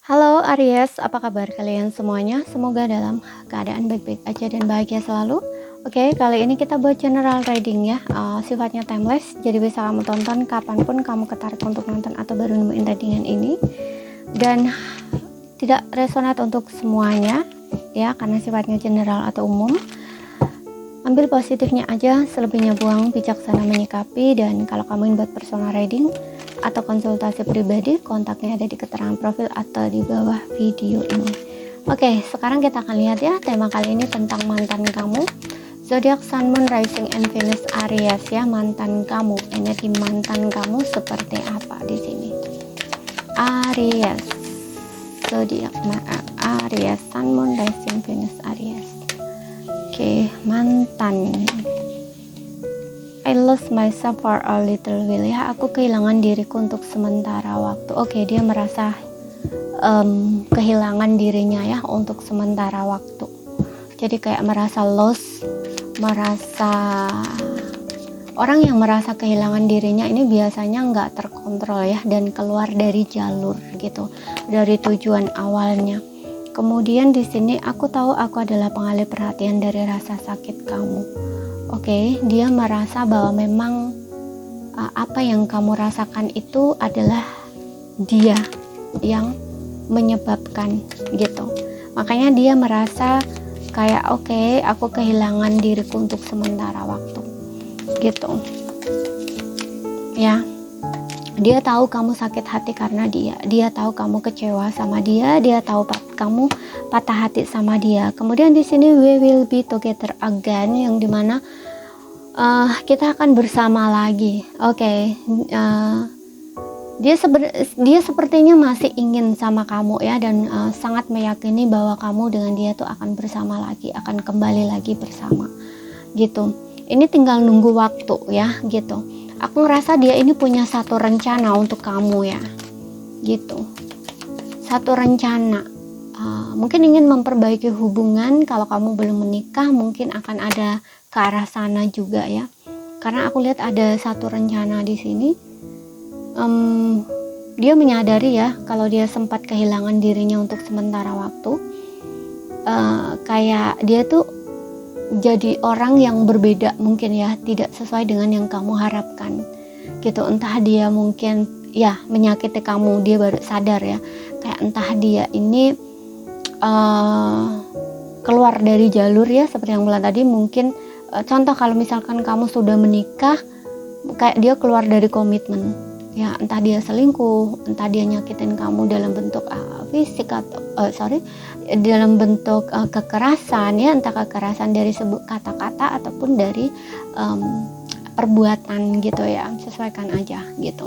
Halo Aries, apa kabar kalian semuanya? Semoga dalam keadaan baik-baik aja dan bahagia selalu. Oke, kali ini kita buat general reading ya. Sifatnya timeless, jadi bisa kamu tonton kapanpun kamu ketarik untuk nonton atau baru nemuin readingan ini. Dan tidak resonate untuk semuanya ya, karena sifatnya general atau umum. Ambil positifnya aja, selebihnya buang, bijaksana menyikapi. Dan kalau kamu ingin buat personal reading atau konsultasi pribadi, kontaknya ada di keterangan profil atau di bawah video ini. Oke, sekarang kita akan lihat ya, tema kali ini tentang mantan kamu. Zodiak Sun, Moon, Rising, and Venus Aries ya, mantan kamu. Energi mantan kamu seperti apa di sini? Aries, zodiak Aries, Sun, Moon, Rising, Venus Aries. Oke, mantan. I lost myself for a little while ya, aku kehilangan diriku untuk sementara waktu. Oke, dia merasa kehilangan dirinya ya untuk sementara waktu. Jadi kayak merasa lost, orang yang merasa kehilangan dirinya ini biasanya nggak terkontrol ya, dan keluar dari jalur gitu, dari tujuan awalnya. Kemudian di sini aku tahu aku adalah pengalih perhatian dari rasa sakit kamu. Oke, dia merasa bahwa memang apa yang kamu rasakan itu adalah dia yang menyebabkan gitu. Makanya dia merasa kayak oke, aku kehilangan diriku untuk sementara waktu gitu. Ya. Dia tahu kamu sakit hati karena dia tahu kamu kecewa sama dia tahu kamu patah hati sama dia. Kemudian di sini we will be together again, yang dimana kita akan bersama lagi. Oke, dia sepertinya masih ingin sama kamu ya, dan sangat meyakini bahwa kamu dengan dia tuh akan bersama lagi, akan kembali lagi bersama gitu. Ini tinggal nunggu waktu ya gitu. Aku ngerasa dia ini punya satu rencana untuk kamu ya gitu, satu rencana. Mungkin ingin memperbaiki hubungan. Kalau kamu belum menikah, mungkin akan ada ke arah sana juga ya, karena aku lihat ada satu rencana di sini. Dia menyadari ya kalau dia sempat kehilangan dirinya untuk sementara waktu. Kayak dia tuh jadi orang yang berbeda mungkin ya, tidak sesuai dengan yang kamu harapkan gitu. Entah dia mungkin ya menyakiti kamu, dia baru sadar ya, kayak entah dia ini keluar dari jalur ya, seperti yang bilang tadi. Mungkin contoh kalau misalkan kamu sudah menikah, kayak dia keluar dari komitmen ya, entah dia selingkuh, entah dia nyakitin kamu dalam bentuk fisik atau dalam bentuk kekerasan ya, entah kekerasan dari sebut kata-kata ataupun dari perbuatan gitu ya. Sesuaikan aja gitu,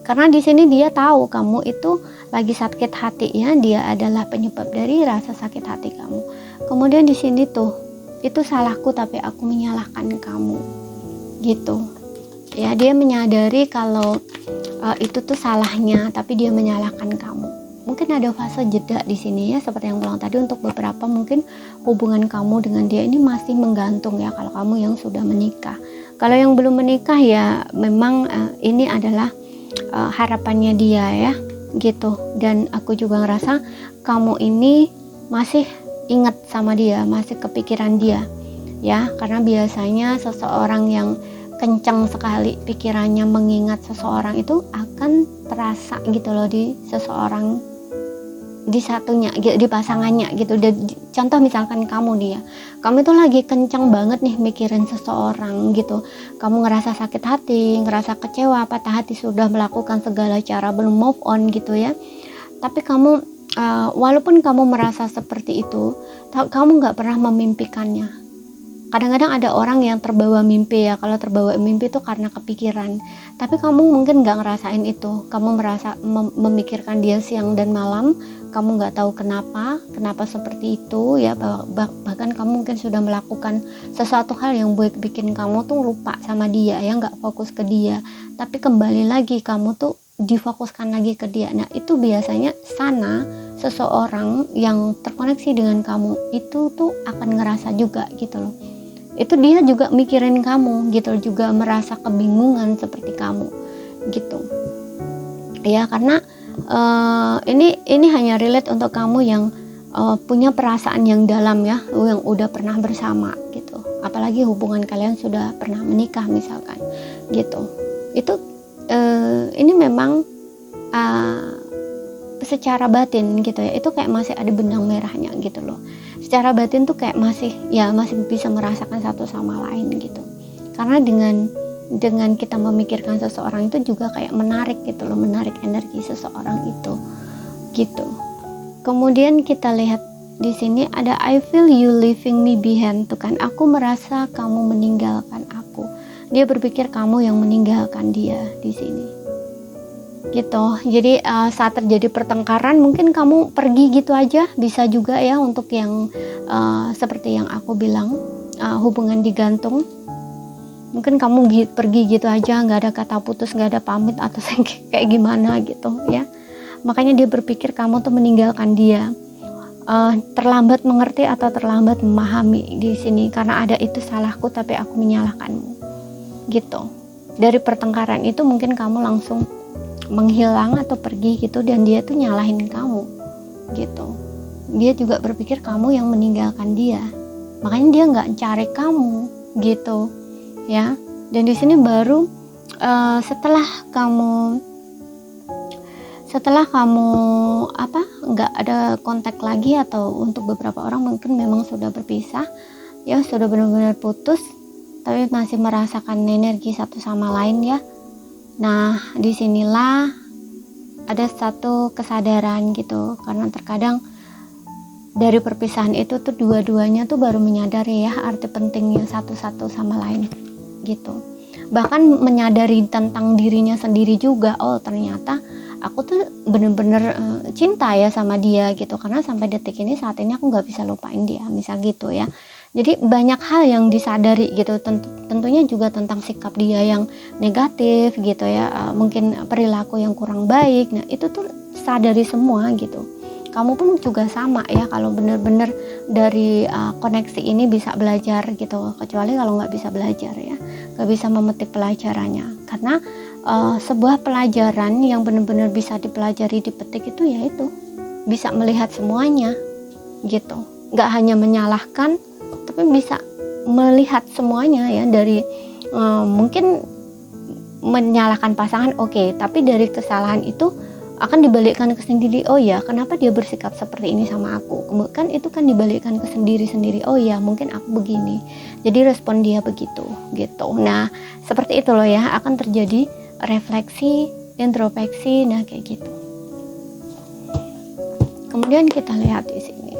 karena di sini dia tahu kamu itu lagi sakit hati ya, dia adalah penyebab dari rasa sakit hati kamu. Kemudian di sini tuh, itu salahku tapi aku menyalahkan kamu gitu ya. Dia menyadari kalau itu tuh salahnya, tapi dia menyalahkan kamu. Mungkin ada fase jeda di sini ya, seperti yang bilang tadi. Untuk beberapa mungkin hubungan kamu dengan dia ini masih menggantung ya, kalau kamu yang sudah menikah. Kalau yang belum menikah ya memang ini adalah harapannya dia ya gitu. Dan aku juga ngerasa kamu ini masih ingat sama dia, masih kepikiran dia ya, karena biasanya seseorang yang kencang sekali pikirannya mengingat seseorang itu akan terasa gitu loh di seseorang, di satunya, di pasangannya gitu. Dan contoh misalkan kamu itu lagi kencang banget nih mikirin seseorang gitu, kamu ngerasa sakit hati, ngerasa kecewa, patah hati, sudah melakukan segala cara belum move on gitu ya. Tapi kamu walaupun kamu merasa seperti itu, kamu nggak pernah memimpikannya. Kadang-kadang ada orang yang terbawa mimpi ya, kalau terbawa mimpi itu karena kepikiran, tapi kamu mungkin nggak ngerasain itu. Kamu merasa memikirkan dia siang dan malam, kamu nggak tahu kenapa seperti itu ya. Bahkan kamu mungkin sudah melakukan sesuatu hal yang buat bikin kamu tuh lupa sama dia ya, nggak fokus ke dia, tapi kembali lagi kamu tuh difokuskan lagi ke dia. Nah itu biasanya sana seseorang yang terkoneksi dengan kamu itu tuh akan ngerasa juga gitu loh. Itu dia juga mikirin kamu gitu, juga merasa kebingungan seperti kamu gitu ya, karena Ini hanya relate untuk kamu yang punya perasaan yang dalam ya, yang udah pernah bersama gitu, apalagi hubungan kalian sudah pernah menikah misalkan gitu. Itu ini memang secara batin gitu ya, itu kayak masih ada benang merahnya gitu loh. Secara batin tuh kayak masih bisa merasakan satu sama lain gitu. Karena dengan kita memikirkan seseorang itu juga kayak menarik gitu loh, menarik energi seseorang itu gitu. Kemudian kita lihat di sini ada I feel you leaving me behind, tuh kan, aku merasa kamu meninggalkan aku. Dia berpikir kamu yang meninggalkan dia di sini gitu. Jadi saat terjadi pertengkaran mungkin kamu pergi gitu aja, bisa juga ya, untuk yang seperti yang aku bilang, hubungan digantung. Mungkin kamu pergi gitu aja, nggak ada kata putus, nggak ada pamit atau kayak gimana gitu ya. Makanya dia berpikir kamu tuh meninggalkan dia. Terlambat mengerti atau terlambat memahami di sini, karena ada itu salahku tapi aku menyalahkanmu gitu. Dari pertengkaran itu mungkin kamu langsung menghilang atau pergi gitu, dan dia tuh nyalahin kamu gitu. Dia juga berpikir kamu yang meninggalkan dia, makanya dia nggak cari kamu gitu ya. Dan di sini baru setelah kamu nggak ada kontak lagi, atau untuk beberapa orang mungkin memang sudah berpisah ya, sudah benar-benar putus, tapi masih merasakan energi satu sama lain ya. Nah, disinilah ada satu kesadaran gitu, karena terkadang dari perpisahan itu tuh dua-duanya tuh baru menyadari ya arti pentingnya satu-satu sama lain gitu. Bahkan menyadari tentang dirinya sendiri juga, oh ternyata aku tuh bener-bener cinta ya sama dia gitu, karena sampai detik ini, saat ini aku nggak bisa lupain dia, misal gitu ya. Jadi banyak hal yang disadari gitu, tentunya juga tentang sikap dia yang negatif gitu ya, mungkin perilaku yang kurang baik. Nah itu tuh sadari semua gitu. Kamu pun juga sama ya, kalau benar-benar dari koneksi ini bisa belajar gitu, kecuali kalau nggak bisa belajar ya, nggak bisa memetik pelajarannya. Karena sebuah pelajaran yang benar-benar bisa dipelajari, dipetik itu yaitu bisa melihat semuanya gitu, nggak hanya menyalahkan tapi bisa melihat semuanya ya. Dari mungkin menyalahkan pasangan oke, tapi dari kesalahan itu akan dibalikkan ke sendiri. Oh ya, kenapa dia bersikap seperti ini sama aku, kan itu kan dibalikkan ke sendiri. Oh ya, mungkin aku begini, jadi respon dia begitu gitu. Nah seperti itu loh ya, akan terjadi refleksi, introspeksi, nah kayak gitu. Kemudian kita lihat di sini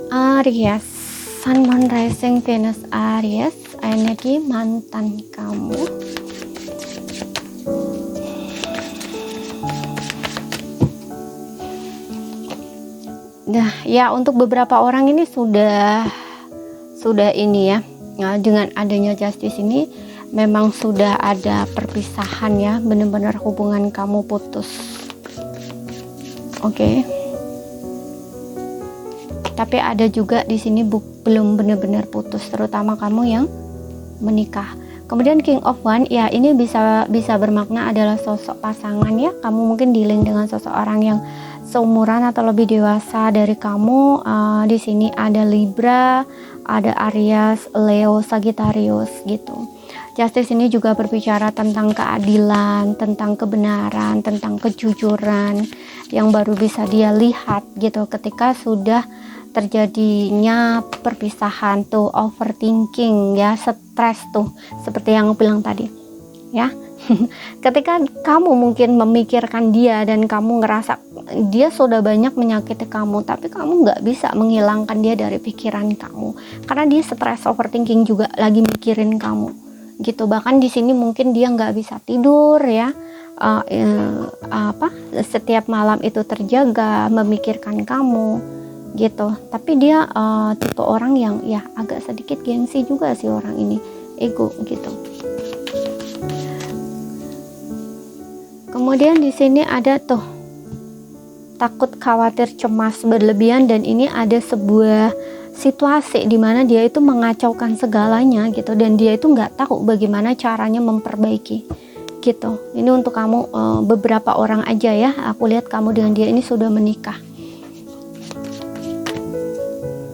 Aries, Sun, Moon, Rising, Venus, Aries, energi mantan kamu. Nah ya, untuk beberapa orang ini sudah ini ya, nah, dengan adanya justice ini memang sudah ada perpisahan ya, benar-benar hubungan kamu putus. Oke. Tapi ada juga di sini belum benar-benar putus, terutama kamu yang menikah. Kemudian King of Wands, ya ini bisa bermakna adalah sosok pasangan ya. Kamu mungkin dealing dengan seseorang yang seumuran atau lebih dewasa dari kamu. Di sini ada Libra, ada Aries, Leo, Sagittarius gitu. Justice ini juga berbicara tentang keadilan, tentang kebenaran, tentang kejujuran yang baru bisa dia lihat gitu ketika sudah terjadinya perpisahan tuh, overthinking ya, stres tuh, seperti yang aku bilang tadi ya. Ketika kamu mungkin memikirkan dia dan kamu ngerasa dia sudah banyak menyakiti kamu, tapi kamu nggak bisa menghilangkan dia dari pikiran kamu karena dia stres, overthinking juga lagi mikirin kamu gitu. Bahkan di sini mungkin dia nggak bisa tidur ya, setiap malam itu terjaga memikirkan kamu gitu. Tapi dia tipe orang yang ya agak sedikit gengsi juga sih orang ini, ego gitu. Kemudian di sini ada tuh takut, khawatir, cemas berlebihan, dan ini ada sebuah situasi di mana dia itu mengacaukan segalanya gitu, dan dia itu nggak tahu bagaimana caranya memperbaiki gitu. Ini untuk kamu beberapa orang aja ya. Aku lihat kamu dengan dia ini sudah menikah.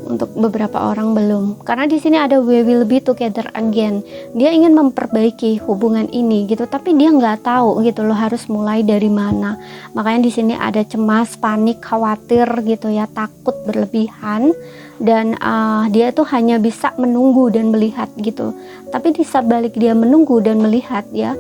Untuk beberapa orang belum, karena di sini ada we will be together again. Dia ingin memperbaiki hubungan ini gitu, tapi dia nggak tahu gitu loh harus mulai dari mana. Makanya di sini ada cemas, panik, khawatir gitu ya, takut berlebihan, dan dia tuh hanya bisa menunggu dan melihat gitu. Tapi di sebalik dia menunggu dan melihat ya,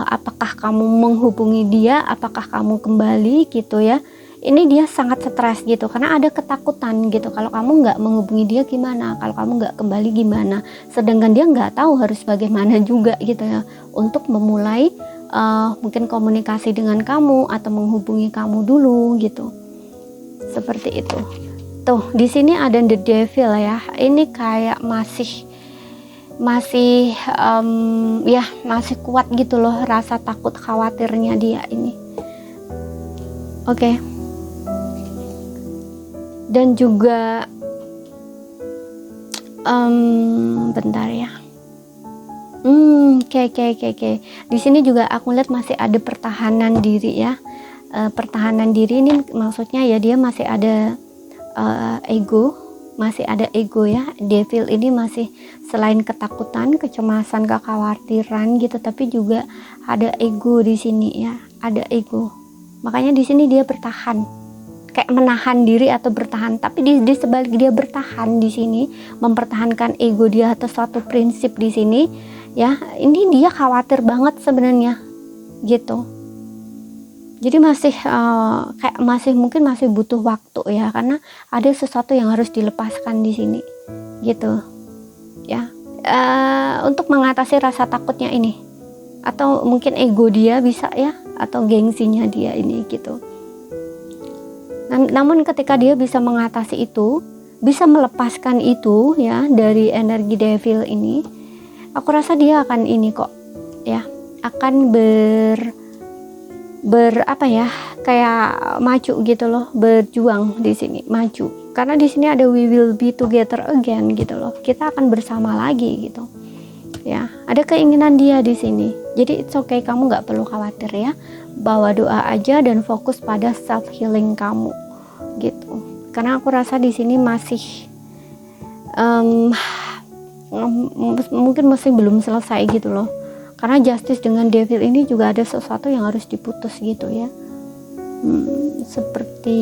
apakah kamu menghubungi dia, apakah kamu kembali gitu ya. Ini dia sangat stres gitu, karena ada ketakutan gitu, kalau kamu nggak menghubungi dia gimana, kalau kamu nggak kembali gimana, sedangkan dia nggak tahu harus bagaimana juga gitu ya, untuk memulai mungkin komunikasi dengan kamu atau menghubungi kamu dulu gitu, seperti itu. Tuh di sini ada the devil ya, ini kayak masih ya masih kuat gitu loh rasa takut khawatirnya dia ini. Oke. Dan juga bentar ya. Oke. Di sini juga aku lihat masih ada pertahanan diri ya. Pertahanan diri ini maksudnya ya dia masih ada ego, masih ada ego ya. Devil ini masih selain ketakutan, kecemasan, kekhawatiran gitu, tapi juga ada ego di sini ya, ada ego. Makanya di sini dia bertahan. Kayak menahan diri atau bertahan, tapi di sebalik dia bertahan di sini, mempertahankan ego dia atau suatu prinsip di sini ya, ini dia khawatir banget sebenarnya gitu. Jadi masih kayak mungkin masih butuh waktu ya, karena ada sesuatu yang harus dilepaskan di sini gitu ya, untuk mengatasi rasa takutnya ini, atau mungkin ego dia bisa ya, atau gengsinya dia ini gitu. Namun ketika dia bisa mengatasi itu, bisa melepaskan itu ya dari energi devil ini, aku rasa dia akan ini kok ya, akan apa ya, kayak maju gitu loh, berjuang di sini, maju. Karena di sini ada we will be together again gitu loh, kita akan bersama lagi gitu ya. Ada keinginan dia di sini, jadi it's okay, kamu nggak perlu khawatir ya, bawa doa aja dan fokus pada self healing kamu gitu. Karena aku rasa di sini masih mungkin masih belum selesai gitu loh, karena justice dengan devil ini juga ada sesuatu yang harus diputus gitu ya. Seperti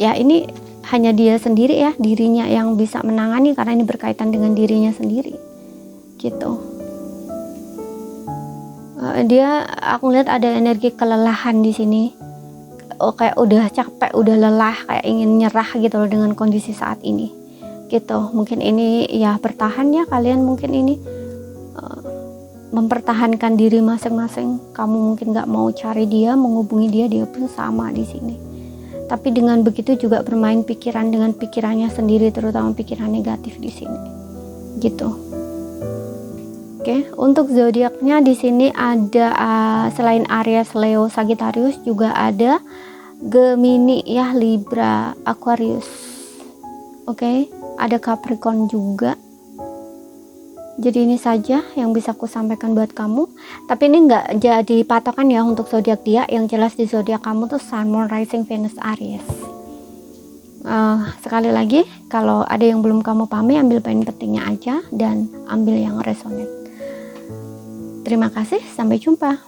ya, ini hanya dia sendiri ya, dirinya yang bisa menangani, karena ini berkaitan dengan dirinya sendiri gitu. Dia, aku lihat ada energi kelelahan di sini. Kayak udah capek, udah lelah, kayak ingin nyerah gitu loh dengan kondisi saat ini gitu. Mungkin ini ya bertahan ya, kalian mungkin ini mempertahankan diri masing-masing. Kamu mungkin nggak mau cari dia, menghubungi dia, dia pun sama di sini. Tapi dengan begitu juga bermain pikiran dengan pikirannya sendiri, terutama pikiran negatif di sini gitu. Oke, untuk zodiaknya di sini ada selain Aries, Leo, Sagittarius juga ada Gemini ya, Libra, Aquarius. Oke, ada Capricorn juga. Jadi ini saja yang bisa aku sampaikan buat kamu. Tapi ini nggak jadi patokan ya untuk zodiak dia. Yang jelas di zodiak kamu tuh Sun, Moon, Rising, Venus, Aries. Sekali lagi, kalau ada yang belum kamu pahami, ambil poin pentingnya aja dan ambil yang resonate. Terima kasih, sampai jumpa.